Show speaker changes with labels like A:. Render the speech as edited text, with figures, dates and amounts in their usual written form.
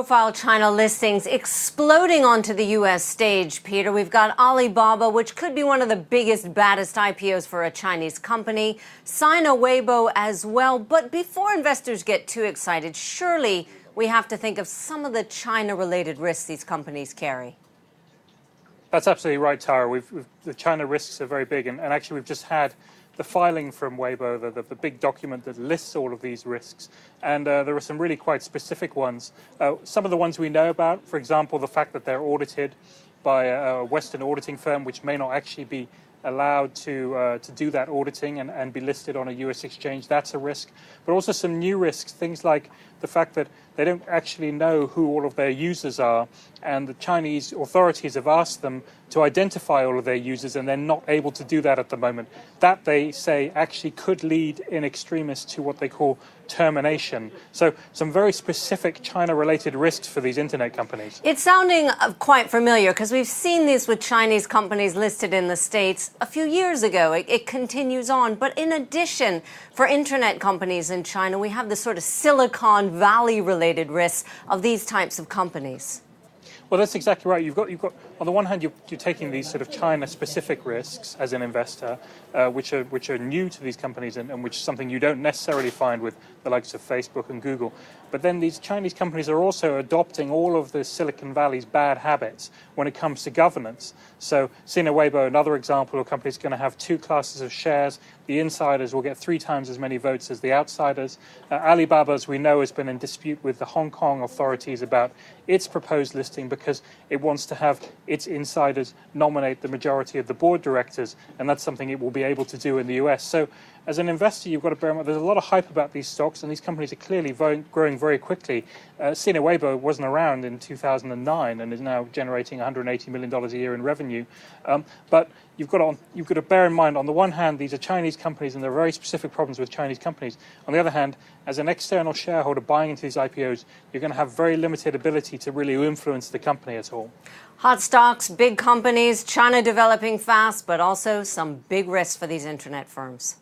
A: high-profile China listings exploding onto the U.S. stage, Peter. We've got Alibaba, which could be one of the biggest, baddest IPOs for a Chinese company. Sina Weibo as well. But before investors get too excited, surely we have to think of some of the China-related risks these companies carry.
B: That's absolutely right, Tara. The China risks are very big, and actually we've just had the filing from Weibo, the big document that lists all of these risks. And there are some really quite specific ones. Some of the ones we know about, for example, the fact that they're audited by a Western auditing firm, which may not actually be allowed to do that auditing and be listed on a US exchange. That's a risk. But also some new risks, things like the fact that they don't actually know who all of their users are, and the Chinese authorities have asked them to identify all of their users, and they're not able to do that at the moment. That, they say, actually could lead in extremis to what they call termination. So some very specific China-related risks for these internet companies.
A: It's sounding quite familiar because we've seen this with Chinese companies listed in the States a few years ago. It continues on. But in addition, for internet companies in China, we have the sort of Silicon Valley-related risks of these types of companies.
B: Well, that's exactly right. You've got on the one hand, you're taking these sort of China-specific risks as an investor, which are new to these companies and which is something you don't necessarily find with the likes of Facebook and Google. But then these Chinese companies are also adopting all of the Silicon Valley's bad habits when it comes to governance. So Sina Weibo, another example of a company, is going to have two classes of shares. The insiders will get 3 times as many votes as the outsiders. Alibaba, as we know, has been in dispute with the Hong Kong authorities about its proposed listing because it wants to have its insiders nominate the majority of the board directors, and that's something it will be able to do in the US. So as an investor, you've got to bear in mind there's a lot of hype about these stocks, and these companies are clearly growing very quickly. Sina Weibo wasn't around in 2009 and is now generating $180 million a year in revenue. But you've got to bear in mind, on the one hand, these are Chinese companies and there are very specific problems with Chinese companies. On the other hand, as an external shareholder buying into these IPOs, you're going to have very limited ability to really influence the company at all.
A: Hot stocks, big companies, China developing fast, but also some big risks for these internet firms.